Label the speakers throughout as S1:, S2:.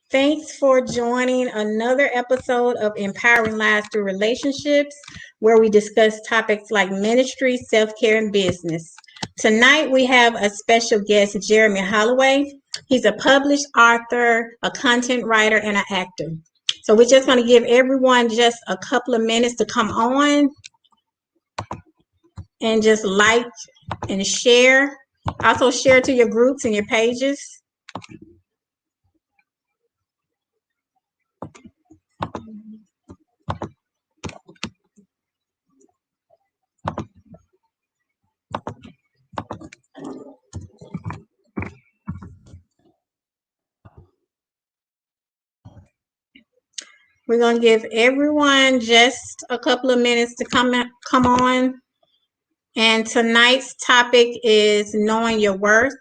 S1: Thanks for joining another episode of Empowering Lives Through Relationships, where we discuss topics like ministry, self care, and business. Tonight, we have a special guest, Jeremy Holloway. He's a published author, a content writer, and an actor. So, we're just going to give everyone just a couple of minutes to come on and just like and share. Also, share to your groups and your pages. We're going to give everyone just a couple of minutes to come on. And tonight's topic is knowing your worth.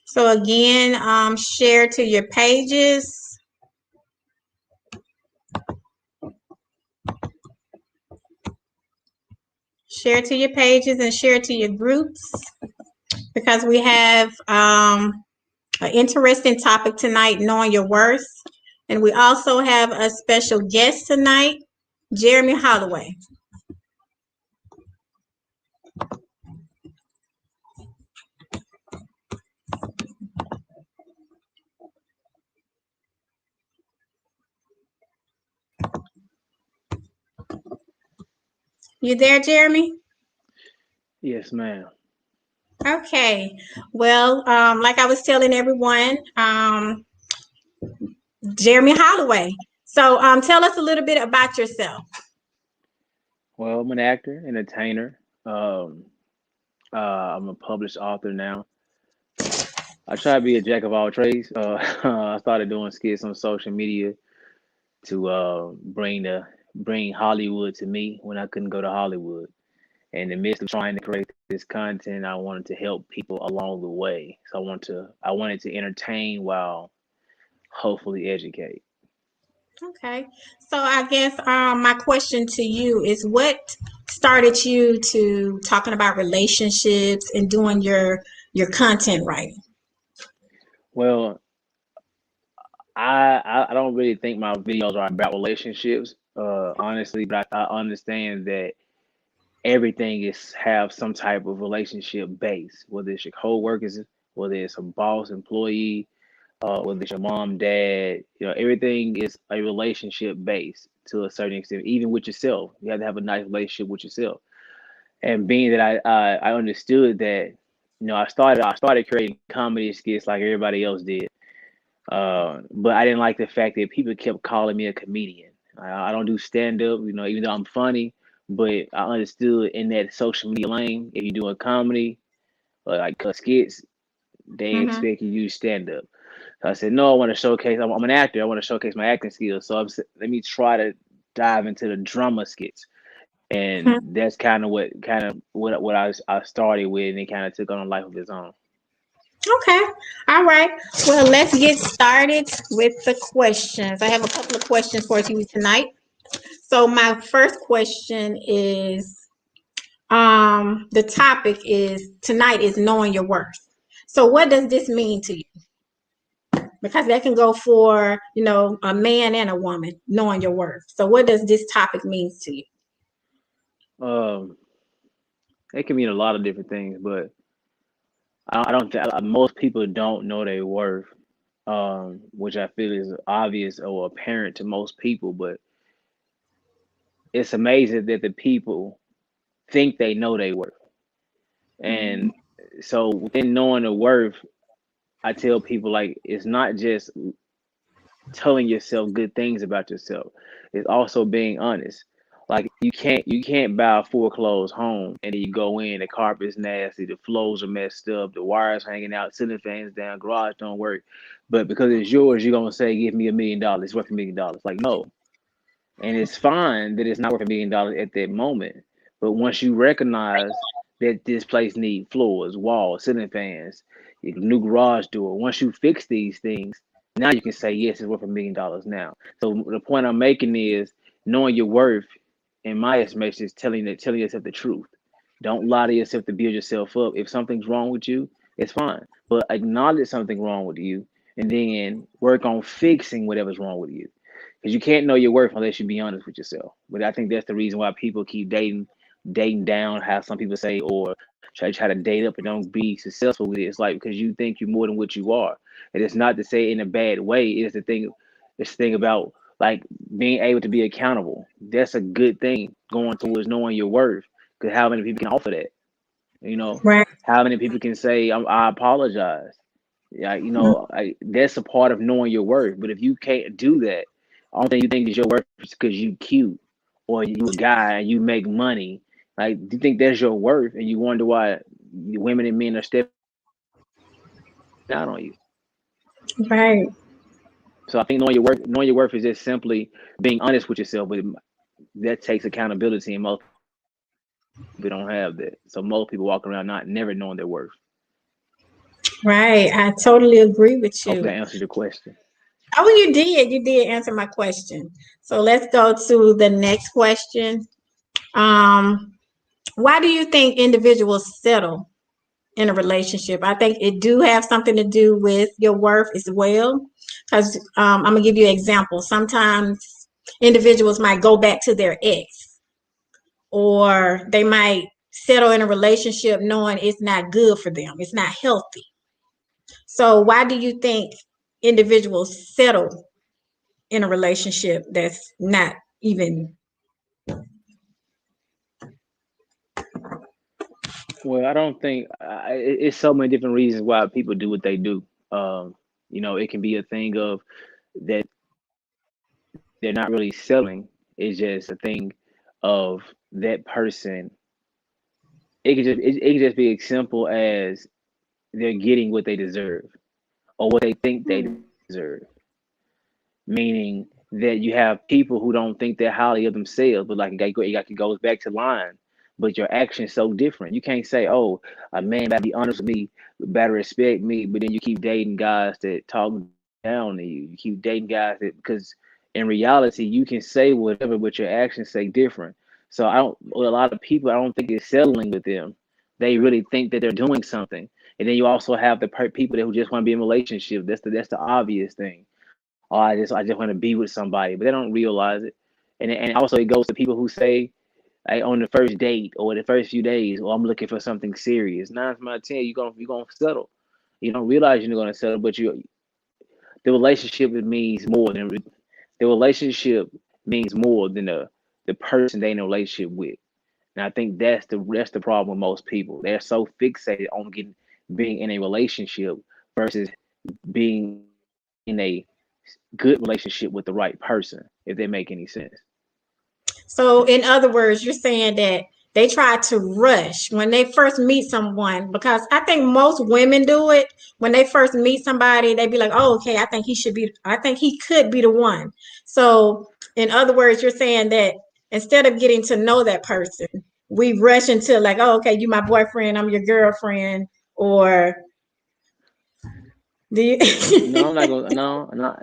S1: So again, share to your pages. Share to your pages and share to your groups, because we have an interesting topic tonight, knowing your worth. And we also have a special guest tonight, Jeremy Holloway. You there, Jeremy?
S2: Yes, ma'am.
S1: Okay. Well, like I was telling everyone, Jeremy Holloway. So tell us a little bit about yourself.
S2: Well, I'm an actor, entertainer. I'm a published author now. I try to be a jack of all trades. I started doing skits on social media to bring Hollywood to me when I couldn't go to Hollywood. In the midst of trying to create this content, I wanted to help people along the way. So I wanted to entertain while hopefully educate.
S1: Okay. So I guess my question to you is, what started you to talking about relationships and doing your content writing?
S2: Well, I don't really think my videos are about relationships, honestly, but I understand that everything is have some type of relationship base, whether it's your co-workers, whether it's a boss, employee, whether it's your mom, dad, everything is a relationship base to a certain extent, even with yourself. You have to have a nice relationship with yourself. And being that I understood that, I started creating comedy skits like everybody else did. But I didn't like the fact that people kept calling me a comedian. I don't do stand up, even though I'm funny. But I understood in that social media lane, if you're doing comedy or like skits, they
S1: Mm-hmm.
S2: expect you to use stand up. So I said, no, I want to showcase. I'm an actor. I want to showcase my acting skills. So let me try to dive into the drama skits, and that's kind of what I started with, and it kind of took on a life of its own.
S1: Okay. All right. Well, let's get started with the questions. I have a couple of questions for you tonight. So my first question is, the topic is tonight is knowing your worth. So what does this mean to you? Because that can go for, a man and a woman, knowing your worth. So what does this topic mean to you?
S2: Um, it can mean a lot of different things, but I don't think most people don't know their worth, which I feel is obvious or apparent to most people. But it's amazing that the people think they know their worth,
S1: Mhm.
S2: and so within knowing the worth, I tell people like it's not just telling yourself good things about yourself. It's also being honest. Like you can't buy a full clothes home and then you go in, the carpet's nasty, the floors are messed up, the wires hanging out, ceiling fans down, garage don't work. But because it's yours, you're gonna say, give me $1 million, it's worth $1 million. Like no. And it's fine that it's not worth $1 million at that moment. But once you recognize that this place needs floors, walls, ceiling fans, a new garage door, once you fix these things, now you can say, yes, it's worth $1 million now. So the point I'm making is knowing your worth, in my estimation, is telling yourself the truth. Don't lie to yourself to build yourself up. If something's wrong with you, it's fine. But acknowledge something wrong with you and then work on fixing whatever's wrong with you. Because you can't know your worth unless you be honest with yourself. But I think that's the reason why people keep dating down, how some people say, or try to date up and don't be successful with it. It's like because you think you're more than what you are. And it's not to say in a bad way. It's the thing about like being able to be accountable. That's a good thing going towards knowing your worth. Because how many people can offer that? You know,
S1: Right.
S2: how many people can say, I apologize? Yeah, that's a part of knowing your worth. But if you can't do that, I don't think you think is your worth is because you cute or you a guy and you make money. Like, do you think that's your worth? And you wonder why women and men are stepping out on you.
S1: Right.
S2: So I think knowing your worth is just simply being honest with yourself. But that takes accountability, and most people don't have that. So most people walk around not never knowing their worth.
S1: Right. I totally agree with
S2: Hopefully, that
S1: you.
S2: answered your question.
S1: Oh, you did. You did answer my question. So let's go to the next question. Um, why do you think individuals settle in a relationship? I think it do have something to do with your worth as well. Because I'm gonna give you an example. Sometimes individuals might go back to their ex, or they might settle in a relationship knowing it's not good for them. It's not healthy. So why do you think individuals settle in a relationship that's not even?
S2: Well, I don't think it's so many different reasons why people do what they do. It can be a thing of that they're not really selling. It's just a thing of that person. It can just be as simple as they're getting what they deserve or what they think they deserve. Meaning that you have people who don't think they're highly of themselves, but like it goes back to lying. But your action's so different. You can't say, "Oh, a man better be honest with me, better respect me," but then you keep dating guys that talk down to you. You keep dating guys that because in reality you can say whatever, but your actions say different. So I don't. With a lot of people, I don't think it's settling with them. They really think that they're doing something, and then you also have the people that who just want to be in a relationship. That's the obvious thing. Oh, I just want to be with somebody, but they don't realize it. And also it goes to people who say like, on the first date or the first few days, "Oh, I'm looking for something serious." 9 from out of 10, you're gonna settle. You don't realize you're gonna settle, but the relationship the relationship means more than the person they in a relationship with. And I think that's the problem with most people. They're so fixated on being in a relationship versus being in a good relationship with the right person, if they make any sense.
S1: So, in other words, you're saying that they try to rush when they first meet someone, because I think most women do it when they first meet somebody. They be like, "Oh, okay, I think he could be the one." So, in other words, you're saying that instead of getting to know that person, we rush into like, "Oh, okay, you my boyfriend, I'm your girlfriend," or do
S2: No, I'm not
S1: you?
S2: gonna. No, I'm not.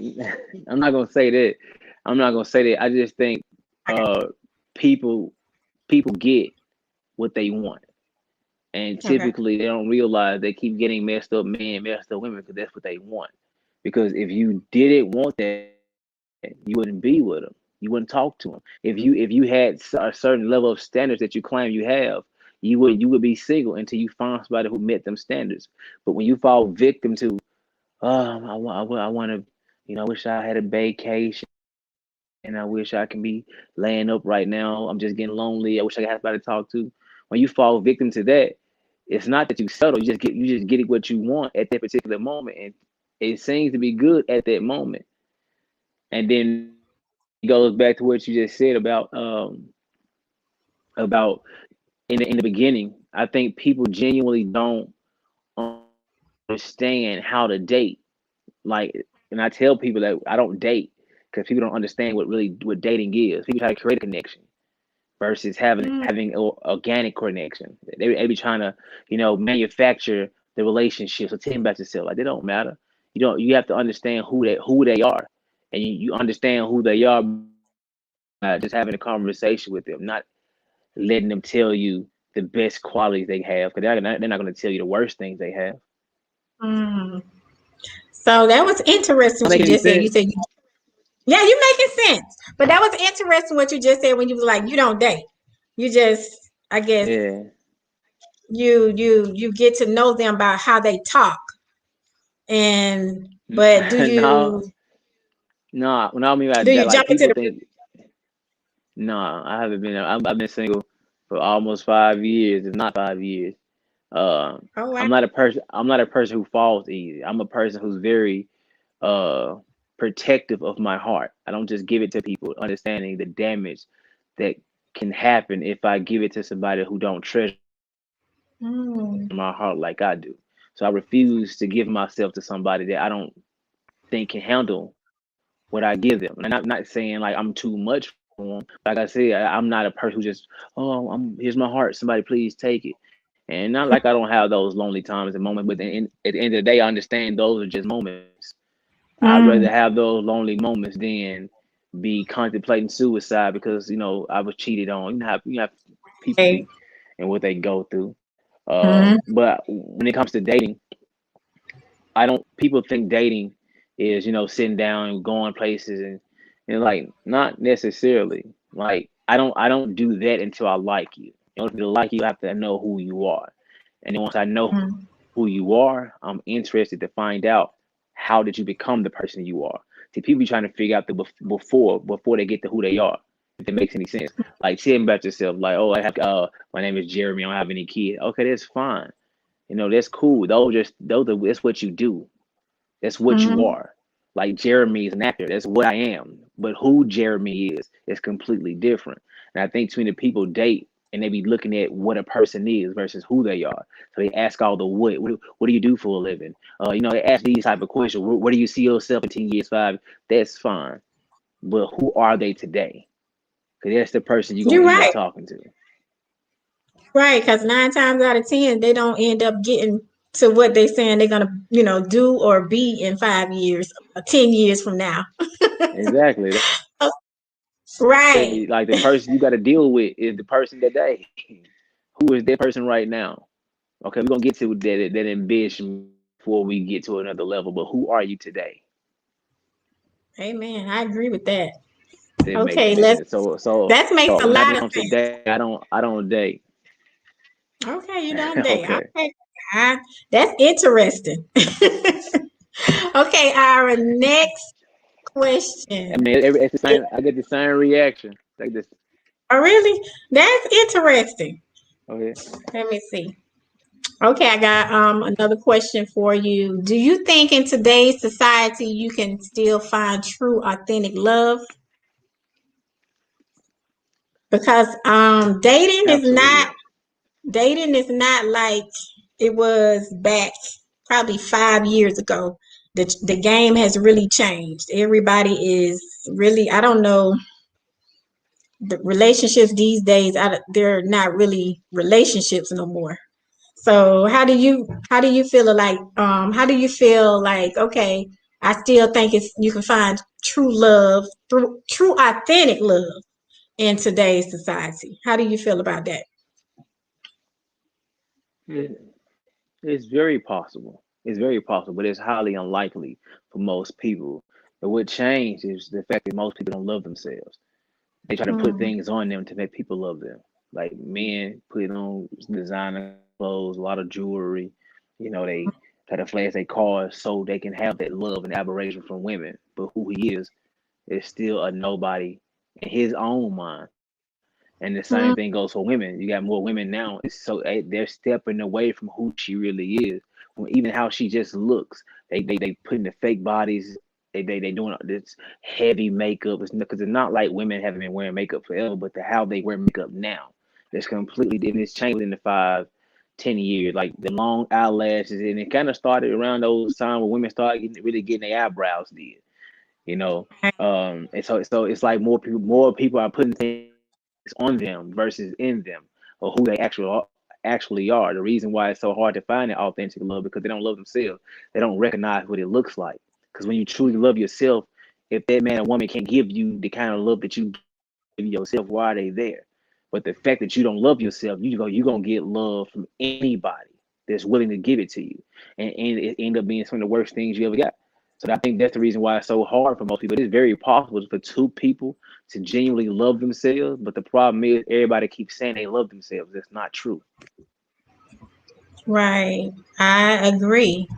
S2: I'm not gonna say that. I'm not gonna say that. I just think uh, people people get what they want, and
S1: Okay.
S2: typically they don't realize they keep getting messed up men, messed up women because that's what they want. Because if you didn't want that, you wouldn't be with them. You wouldn't talk to them. If you had a certain level of standards that you claim you have, you would be single until you find somebody who met them standards. But when you fall victim to I want to, I wish I had a vacation. I wish I can be laying up right now. I'm just getting lonely. I wish I could have somebody to talk to. When you fall victim to that, it's not that you settle. You just get what you want at that particular moment, and it seems to be good at that moment. And then it goes back to what you just said about in the beginning. I think people genuinely don't understand how to date. Like, and I tell people that I don't date because people don't understand what dating is. People try to create a connection versus having organic connection. They be trying to manufacture the relationship. So tell me about yourself. Like, they don't matter. You have to understand who they are, and you understand who they are by just having a conversation with them, not letting them tell you the best qualities they have, because they're not going to tell you the worst things they have.
S1: Mm. So that was interesting
S2: Am I
S1: what you
S2: making any
S1: just said. You
S2: sense?
S1: said, yeah, you making sense. But that was interesting what you just said when you was like, you don't date. You just, I guess,
S2: Yeah.
S1: you get to know them by how they talk. And but
S2: No, no. When I mean by
S1: do
S2: that,
S1: you
S2: like
S1: jump into
S2: people
S1: the
S2: think, no, I haven't been. I've been single for almost 5 years, if not 5 years. Uh,
S1: oh wow.
S2: I'm not a person. I'm not a person who falls easy. I'm a person who's very uh protective of my heart. I don't just give it to people, understanding the damage that can happen if I give it to somebody who don't treasure my heart like I do.
S1: Mm,
S2: So I refuse to give myself to somebody that I don't think can handle what I give them. And I'm not saying like I'm too much for them. Like I said, I'm not a person who just, oh, here's my heart, somebody please take it. And not like I don't have those lonely times and moments, but at the end of the day, I understand those are just moments. I'd rather have
S1: mm,
S2: those lonely moments than be contemplating suicide because I was cheated on. You have people
S1: okay.
S2: be and what they go through.
S1: Mm,
S2: But when it comes to dating, I don't. People think dating is sitting down and going places and like not necessarily. Like I don't do that until I like you. In order for me to like you, I have to know who you are. And then once I know who
S1: mm,
S2: you are, I'm interested to find out how did you become the person you are. See, people be trying to figure out the before they get to who they are. If that makes any sense. Like tell me about yourself. Like, oh, I have my name is Jeremy. I don't have any kids. Okay, that's fine. That's cool. That's what you do. That's what you
S1: mm.
S2: are. Like Jeremy is an actor. That's what I am. But who Jeremy is completely different. And I think too many people date and they be looking at what a person is versus who they are. So they ask all the what. What do you do for a living? They ask these type of questions. Where do you see yourself in 10 years, five? That's fine. But who are they today? Because that's the person you're
S1: You're
S2: gonna end up
S1: right.
S2: talking to.
S1: Right, because 9 times out of 10, they don't end up getting to what they saying they're gonna, do or be in 5 years or 10 years from now.
S2: Exactly. That's why I
S1: Oh,
S2: say like the
S1: right.
S2: person you got to deal with is the person today. Who is that person right now? Okay, we're gonna get to that ambition before we get to another level. But who are you today?
S1: Amen. I agree with that.
S2: That makes
S1: Okay,
S2: any
S1: let's
S2: sense. So
S1: that makes a
S2: when
S1: lot
S2: it
S1: of
S2: comes to
S1: sense.
S2: dating, I don't date.
S1: Okay, you don't date.
S2: Okay.
S1: Okay. That's interesting. Okay, our next
S2: I
S1: question.
S2: mean, it's the same. I get the same reaction. Like this.
S1: Oh, really? That's interesting.
S2: Okay.
S1: Let me see. Okay, I got another question for you. Do you think in today's society you can still find true authentic love? Because
S2: Absolutely.
S1: dating is not like it was back probably 5 years ago. The game has really changed. Everybody is really, I don't know, the relationships these days, they're not really relationships no more. So how do you feel like, okay, I still think it's you can find true love through true authentic love in today's society. How do you feel about that?
S2: It, it's very possible. It's very possible, but it's highly unlikely for most people. But what changed is the fact that most people don't love themselves. They try to put
S1: Mm,
S2: things on them to make people love them. Like men putting on designer clothes, a lot of jewelry. They try to flash their cars so they can have that love and admiration from women. But who he is still a nobody in his own mind. And the same thing
S1: mm,
S2: goes for women. You got more women now. It's so they're stepping away from who she really is, from even how she just looks. They putting the fake bodies. They doing this heavy makeup. It's because it's not like women haven't been wearing makeup forever, but how they wear makeup now. It's completely different. It's changed within the 5, 10 years. Like the long eyelashes, and it kind of started around those times when women started really getting their eyebrows did. You know, and so it's like more people are putting things on them versus in them, or who they actually are. The reason why it's so hard to find that authentic love because they don't love themselves. They don't recognize what it looks like. Because when you truly love yourself, if that man or woman can't give you the kind of love that you give yourself, why are they there? But the fact that you don't love yourself, you're gonna get love from anybody that's willing to give it to you, and it end up being some of the worst things you ever got. So I think that's the reason why it's so hard for most people. It's very possible for two people to genuinely love themselves, but the problem is everybody keeps saying they love themselves. That's not true.
S1: Right. I agree.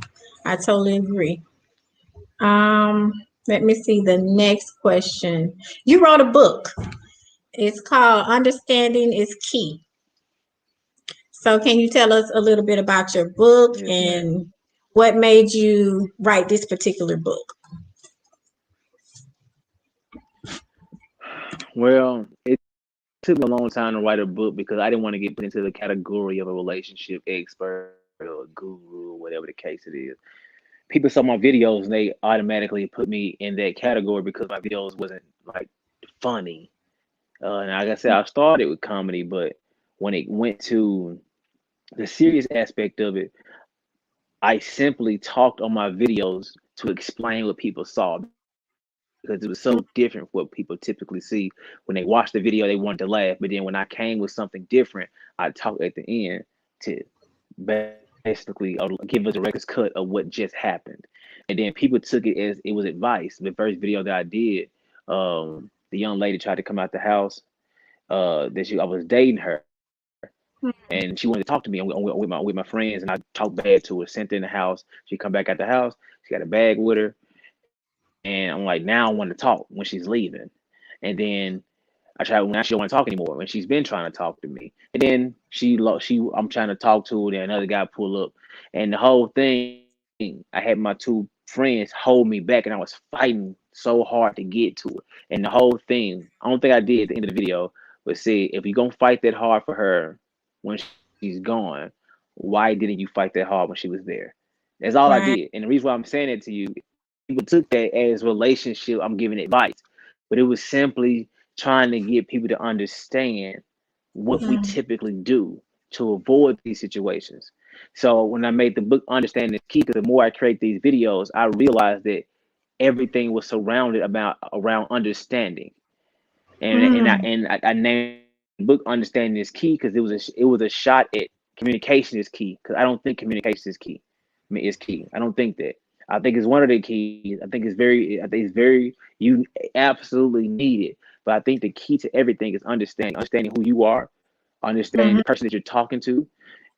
S1: I totally agree. Um, Let me see the next question. You wrote a book. It's called Understanding is Key. So can you tell us a little bit about your book
S2: Yes, ma'am.
S1: and what made you write this particular book?
S2: Well, it took me a long time to write a book because I didn't want to get put into the category of a relationship expert or a guru or whatever the case it is. People saw my videos and they automatically put me in that category because my videos wasn't like funny. And like I said, I started with comedy, but when it went to the serious aspect of it, I simply talked on my videos to explain what people saw because it was so different from what people typically see. When they watch the video, they wanted to laugh, but then when I came with something different, I talked at the end to basically give us a director's cut of what just happened. And then people took it as it was advice. The first video that I did, the young lady tried to come out the house. I was dating her, and she wanted to talk to me with my friends, and I talked bad to her, sent her in the house. She come back at the house. She got a bag with her, and I'm like, now I want to talk when she's leaving. And then I try when she don't want to talk anymore, and she's been trying to talk to me. And then I'm trying to talk to her, then another guy pull up, and the whole thing, I had my two friends hold me back, and I was fighting so hard to get to her. And the whole thing, I don't think I did at the end of the video, but said, if you're gonna fight that hard for her when she's gone, why didn't you fight that hard when she was there? That's all I did.
S1: Right.
S2: And the reason why I'm saying it to you, people took that as relationship. I'm giving advice, but it was simply trying to get people to understand what we
S1: Mm,
S2: typically do to avoid these situations. So when I made the book Understanding is Key, because the more I create these videos, I realized that everything was surrounded about around understanding.
S1: mm,
S2: I named the book Understanding is Key because it was a shot at communication is key, because I don't think communication is key. I mean, is key. I don't think that. I think it's one of the keys. I think it's very you absolutely need it. But I think the key to everything is understanding who you are, understanding
S1: mhm,
S2: the person that you're talking to,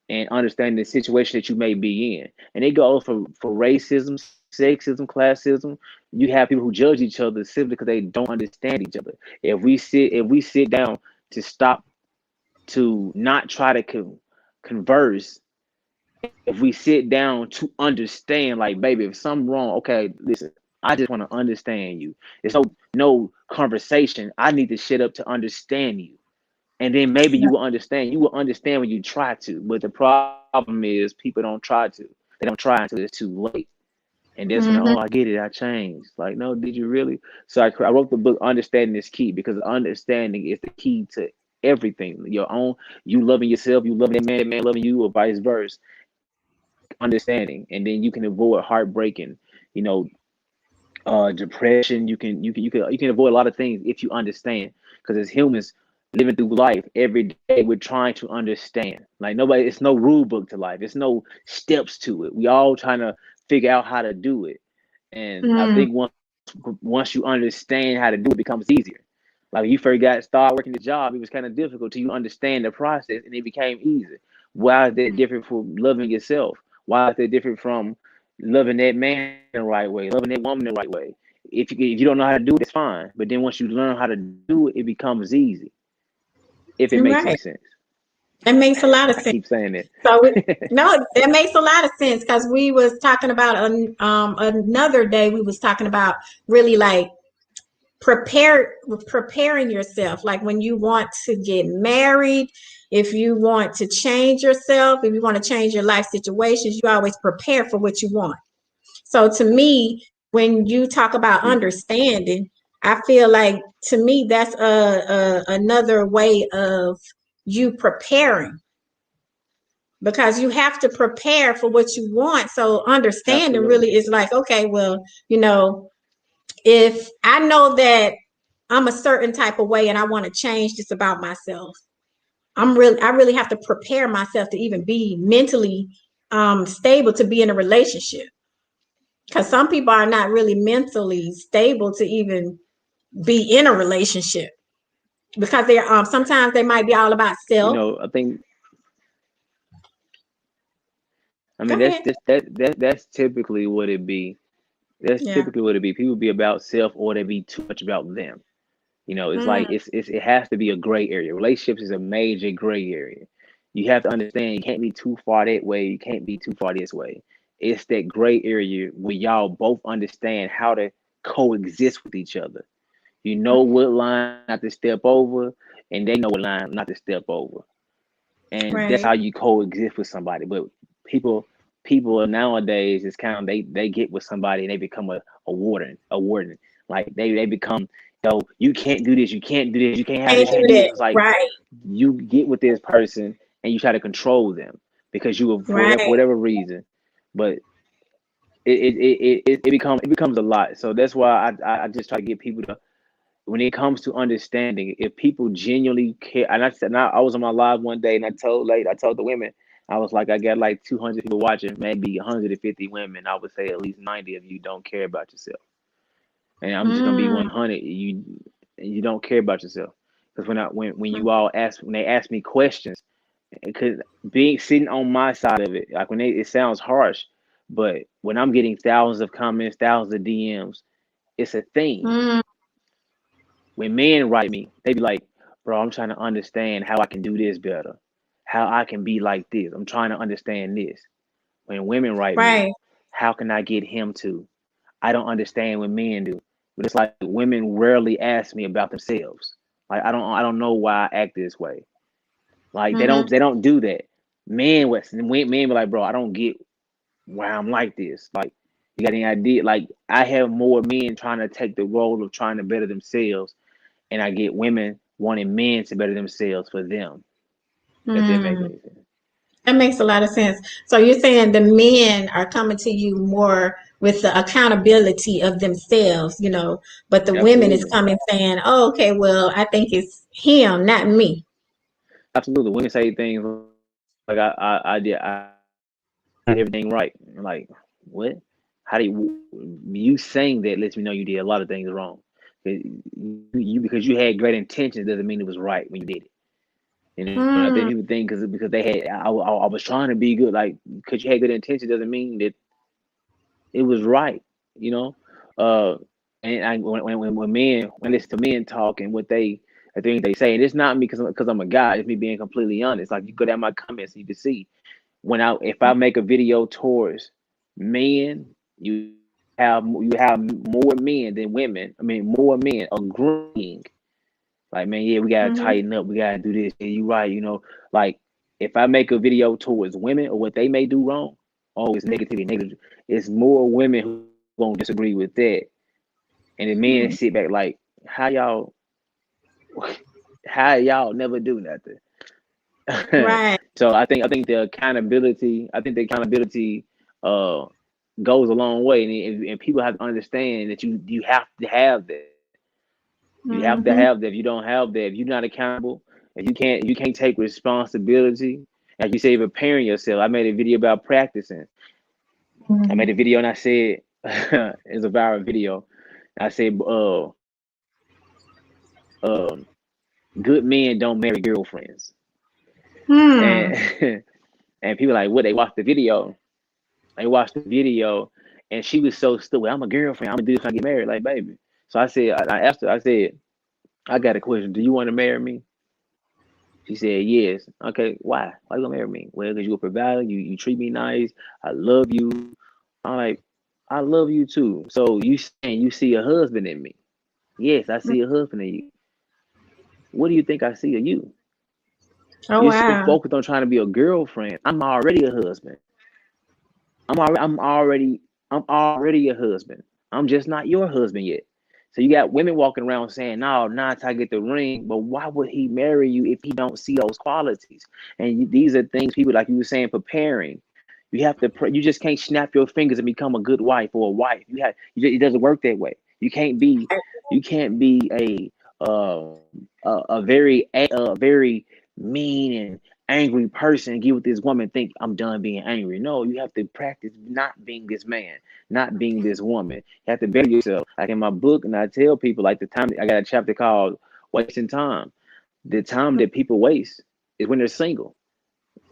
S2: and understanding the situation that you may be in. And it goes for racism, sexism, classism. You have people who judge each other simply because they don't understand each other. If we sit down to stop to not try to converse, if we sit down to understand, like, baby, if something wrong, okay, listen, I just want to understand you. There's no conversation. I need to shut up to understand you. And then maybe you will understand. You will understand when you try to. But the problem is people don't try to. They don't try until it's too late. And that's when, oh,
S1: mhm,
S2: I get it, I changed. Like, no, did you really? So I wrote the book Understanding is Key, because understanding is the key to everything. You loving yourself, you loving that man loving you, or vice versa. Understanding, and then you can avoid heartbreaking, you know, depression. You can avoid a lot of things if you understand. Because as humans living through life every day, we're trying to understand. Like, nobody, it's no rule book to life. It's no steps to it. We all trying to figure out how to do it. And I
S1: mm,
S2: think once you understand how to do it, becomes easier. Like, when you first got started working the job, it was kind of difficult till you understand the process, and it became easy. Why is that different from loving yourself? Why is that different from loving that man the right way, loving that woman the right way? If you don't know how to do it, it's fine. But then once you learn how to do it, it becomes easy. If it
S1: you're
S2: makes any
S1: right.
S2: sense.
S1: That makes a lot of
S2: I
S1: sense.
S2: keep saying it.
S1: So no, that makes a lot of sense because we was talking about another day. We was talking about really like preparing yourself. Like when you want to get married, if you want to change yourself, if you want to change your life situations, you always prepare for what you want. So to me, when you talk about
S2: Hmm.
S1: understanding, I feel like to me that's another way of you preparing because you have to prepare for what you want. So understanding
S2: Absolutely.
S1: really is like, okay, well, if I know that I'm a certain type of way and I want to change this about myself, I really have to prepare myself to even be mentally stable to be in a relationship. Because some people are not really mentally stable to even be in a relationship because they're sometimes they might be all about self.
S2: I
S1: Go
S2: mean,
S1: ahead.
S2: that's typically what it be. That's
S1: Yeah.
S2: typically what it be. People be about self, or they be too much about them. It's
S1: Mm,
S2: like it has to be a gray area. Relationships is a major gray area. You have to understand you can't be too far that way. You can't be too far this way. It's that gray area where y'all both understand how to coexist with each other. You know what line not to step over, and they know what line not to step over, and that's
S1: right.
S2: how you coexist with somebody. But people people nowadays is kind of they get with somebody and they become a warden. Like they become, you can't do this, you can't do this, you can't have
S1: Can't
S2: this, you
S1: do
S2: can't do this.
S1: that.
S2: It's like
S1: Right.
S2: you get with this person and you try to control them because for
S1: Right.
S2: whatever reason. But it becomes a lot. So that's why I just try to get people to, when it comes to understanding, if people genuinely care. And I said, now I was on my live one day and I told the women, I was like, I got like 200 people watching, maybe 150 women. I would say at least 90 of you don't care about yourself. And I'm just gonna be
S1: Mm,
S2: 100. You don't care about yourself, because when you all ask when they ask me questions, because being sitting on my side of it, like it sounds harsh, but when I'm getting thousands of comments, thousands of DMs, it's a thing.
S1: mm,
S2: When men write me, they be like, bro, I'm trying to understand how I can do this better, how I can be like this. I'm trying to understand this. When women write me,
S1: right.
S2: how can I get him to? I don't understand what men do. But it's like women rarely ask me about themselves. Like I don't know why I act this way. Like they
S1: Mm-hmm.
S2: don't they don't do that. Men be like, bro, I don't get why I'm like this. Like, you got any idea? Like, I have more men trying to take the role of trying to better themselves, and I get women wanting men to better themselves for them. If that makes
S1: Mm.
S2: any sense.
S1: That makes a lot of sense. So you're saying the men are coming to you more with the accountability of themselves, but the women is
S2: Absolutely.
S1: coming saying, "Oh, okay, well, I think it's him, not me."
S2: Absolutely. Women say things like I did everything right. I'm like, what? How do you saying that lets me know you did a lot of things wrong. Because you had great intentions doesn't mean it was right when you did it. I think
S1: Mm,
S2: people think because they had I was trying to be good, like because you had good intentions doesn't mean that it was right. You know, uh, and when men when I listen to men talk and what I think they say, and it's not me because I'm a guy. It's me being completely honest. Like, you go down my comments and you can see if I make a video towards men, you have more men than women. I mean, more men agreeing. Like, man, yeah, we gotta
S1: mm-hmm,
S2: tighten up. We gotta do this. Yeah, you right. Like, if I make a video towards women or what they may do wrong, oh, it's negativity, negative. It's more women who won't disagree with that, and the men sit back like, how y'all, how y'all never do nothing.
S1: right.
S2: So I think the accountability uh goes a long way, and people have to understand that you have to have that. You have to
S1: Mm-hmm,
S2: have that. If you don't have that, if you're not accountable, if you can't take responsibility, like you say, preparing yourself. I made a video about practicing. I
S1: mm-hmm,
S2: made a video and I said it's a viral video. I said, good men don't marry girlfriends.
S1: hmm.
S2: And and people like, what, they watched the video. They watched the video, and she was so stupid. I'm a girlfriend. I'm gonna do this when I get married, like, baby. So I asked her. I said, I got a question. Do you want to marry me? She said, yes. Okay, why? Why you gonna marry me? Well, because you're a provider. You treat me nice. I love you. I'm like, I love you too. So you saying you see a husband in me? Yes, I see a husband in you. What do you think I see of you?
S1: Oh
S2: You're so
S1: wow.
S2: focused on trying to be a girlfriend. I'm already a husband. I'm already a husband. I'm just not your husband yet. So you got women walking around saying, "No, not till I get the ring." But why would he marry you if he don't see those qualities? And these are things people, like you were saying, preparing. You have to. You just can't snap your fingers and become a good wife or a wife. It doesn't work that way. You can't be. You can't be a very mean and angry person and get with this woman and think I'm done being angry. No, you have to practice not being this man, not being this woman. You have to better yourself. Like in my book, and I tell people like the time I got a chapter called Wasting Time. The time that people waste is when they're single.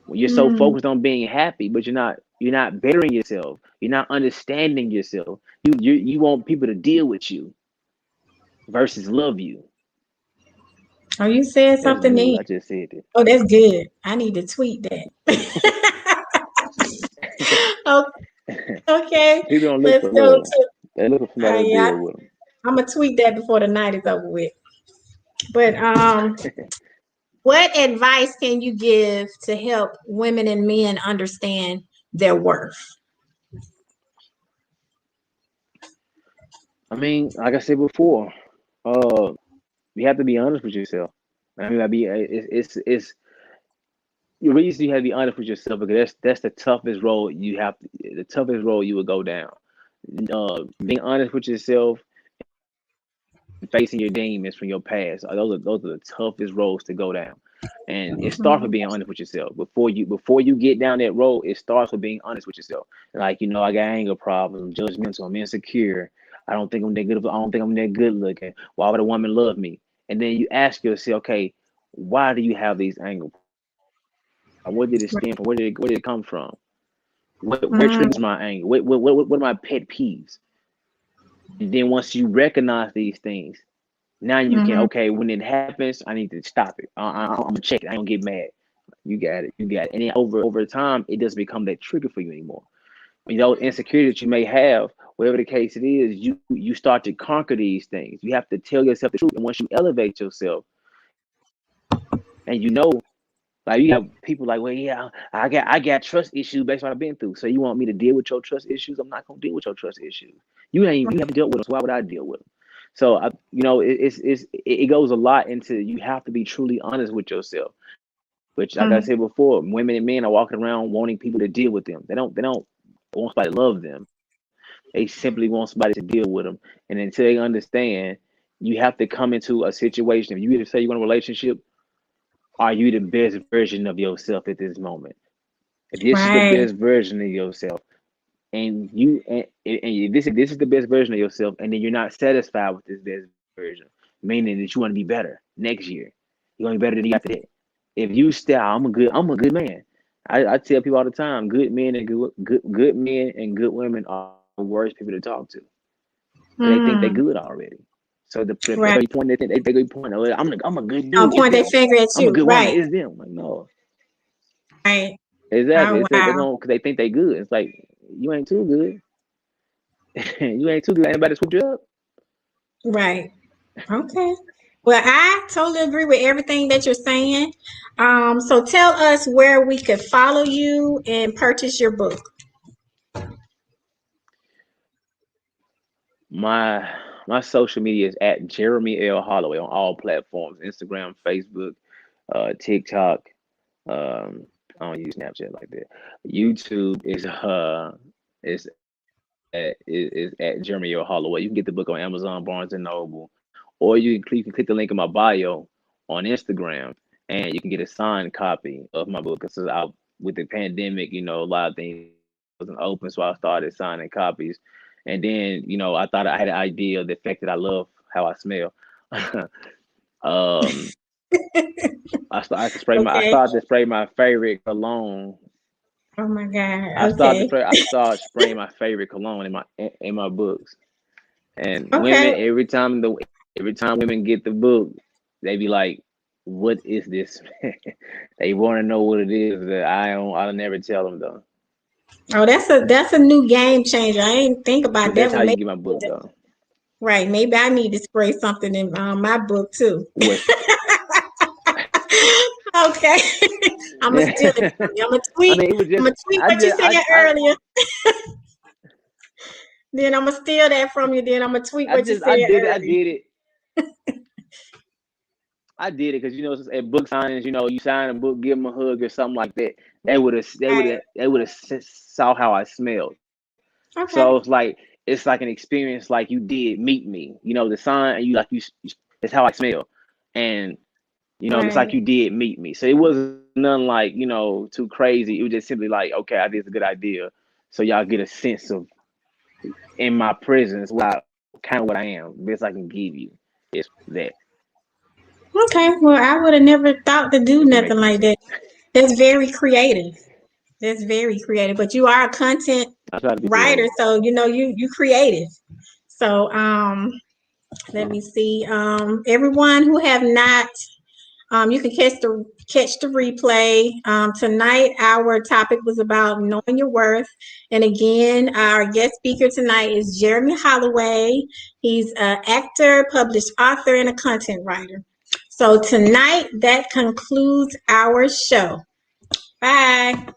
S2: When you're so
S1: Mm.
S2: focused on being happy, but you're not bettering yourself. You're not understanding yourself. You want people to deal with you versus love you.
S1: Oh, you said
S2: That's
S1: something
S2: good.
S1: then.
S2: I just said
S1: Oh, that's good. I need to tweet that. Okay,
S2: People don't look
S1: let's
S2: for
S1: go
S2: love.
S1: to.
S2: They look for somebody to
S1: Yeah,
S2: deal with them.
S1: I'm gonna tweet that before the night is over with. But what advice can you give to help women and men understand their worth?
S2: I mean, like I said before, uh, you have to be honest with yourself. I mean, I be it's the reason you have to be honest with yourself because that's the toughest role you have. The toughest role you would go down. Being honest with yourself and facing your demons from your past. Those are the toughest roles to go down. And it starts with being honest
S1: Mhm.
S2: with yourself. Before you get down that road, it starts with being honest with yourself. Like, I got anger problems, I'm judgmental, I'm insecure. I don't think I'm that good. I don't think I'm that good looking. Why would a woman love me? And then you ask yourself, okay, why do you have these anger problems? Where did it stem from? Where did it come from? What triggers my
S1: Mm,
S2: anger? What are my pet peeves? And then once you recognize these things, now you can,
S1: mhm.
S2: okay, when it happens, I need to stop it. I'm gonna check it. I ain't gonna get mad. You got it. You got it. And then over time, it doesn't become that trigger for you anymore. Insecurity that you may have, whatever the case it is, you start to conquer these things. You have to tell yourself the truth. And once you elevate yourself, and like you got people like, well, yeah, I got trust issues based on what I've been through. So you want me to deal with your trust issues? I'm not gonna deal with your trust issues. You haven't dealt with them, so why would I deal with them? So it goes a lot into you have to be truly honest with yourself. Which, like I said
S1: Mm,
S2: before, women and men are walking around wanting people to deal with them. They don't want somebody to love them. They simply want somebody to deal with them. And until they understand, you have to come into a situation. If you either say you want a relationship, are you the best version of yourself at this moment? If this is the
S1: right.
S2: best version of yourself, and this is the best version of yourself, and then you're not satisfied with this best version, meaning that you want to be better next year. You want to be better than you after that. If you stay, I'm a good man. I tell people all the time, good men and good women are the worst people to talk to because they think they're
S1: Mm,
S2: good already. So if
S1: right.
S2: they point, they go point. Oh, I'm a good
S1: I'll
S2: dude. It's
S1: point their
S2: them.
S1: finger at
S2: I'm a
S1: you.
S2: good woman.
S1: Right.
S2: It's them. Like no,
S1: Right.
S2: exactly.
S1: Oh
S2: It's that they
S1: wow.
S2: don't because they think they good. It's like you ain't too good. You ain't too good. Anybody swoop you up?
S1: Right. Okay. Well, I totally agree with everything that you're saying. So tell us where we could follow you and purchase your book.
S2: My social media is at Jeremy L. Holloway on all platforms: Instagram, Facebook, TikTok. I don't use Snapchat like that. YouTube is at Jeremy L. Holloway. You can get the book on Amazon, Barnes and Noble, or you can click the link in my bio on Instagram, and you can get a signed copy of my book. Because with the pandemic, a lot of things wasn't open, so I started signing copies. And then, I thought I had an idea of the fact that I love how I smell. um, I
S1: Okay.
S2: started to spray my favorite cologne.
S1: Oh my
S2: I
S1: God.
S2: started to
S1: Okay.
S2: spray. I started spraying my favorite cologne in my books. And women,
S1: Okay.
S2: every time women get the book, they be like, "What is this?" They want to know what it is. That I don't. I'll never tell them though.
S1: Oh, that's a new game changer. I didn't think about
S2: But
S1: that
S2: that's how
S1: one.
S2: you
S1: Maybe
S2: get my book though.
S1: right. Maybe I need to spray something in my book too.
S2: What?
S1: Okay. I'm gonna steal it from you. I'm gonna
S2: I
S1: tweet.
S2: mean, it was
S1: I'm
S2: just.
S1: gonna tweet
S2: I
S1: what you
S2: just.
S1: said
S2: I.
S1: earlier. Then I'm gonna steal that from you. Then I'm gonna tweet
S2: I
S1: what you
S2: just.
S1: said
S2: I did it. I
S1: earlier.
S2: did it. I did it because at book signings, you sign a book, give them a hug or something like that. They would have. They would
S1: Right.
S2: have. They would have saw how I smelled. So
S1: Okay.
S2: it's like an experience like you did meet me. The sign and you like you. It's how I smell, and Just like
S1: Right.
S2: you did meet me. So it wasn't nothing like, too crazy. It was just simply like, okay, I think it's a good idea. So y'all get a sense of in my presence kind of what I am, best I can give you. It's that,
S1: Okay. Well, I would have never thought to do
S2: if that
S1: nothing
S2: makes any
S1: like that.
S2: sense.
S1: That's very creative. That's very creative. But you are a content
S2: I try to be
S1: writer,
S2: creative.
S1: so you creative. So let me see. Everyone who have not, you can catch the replay. Tonight our topic was about knowing your worth, and again, our guest speaker tonight is Jeremy Holloway. He's an actor, published author, and a content writer. So tonight that concludes our show. Bye.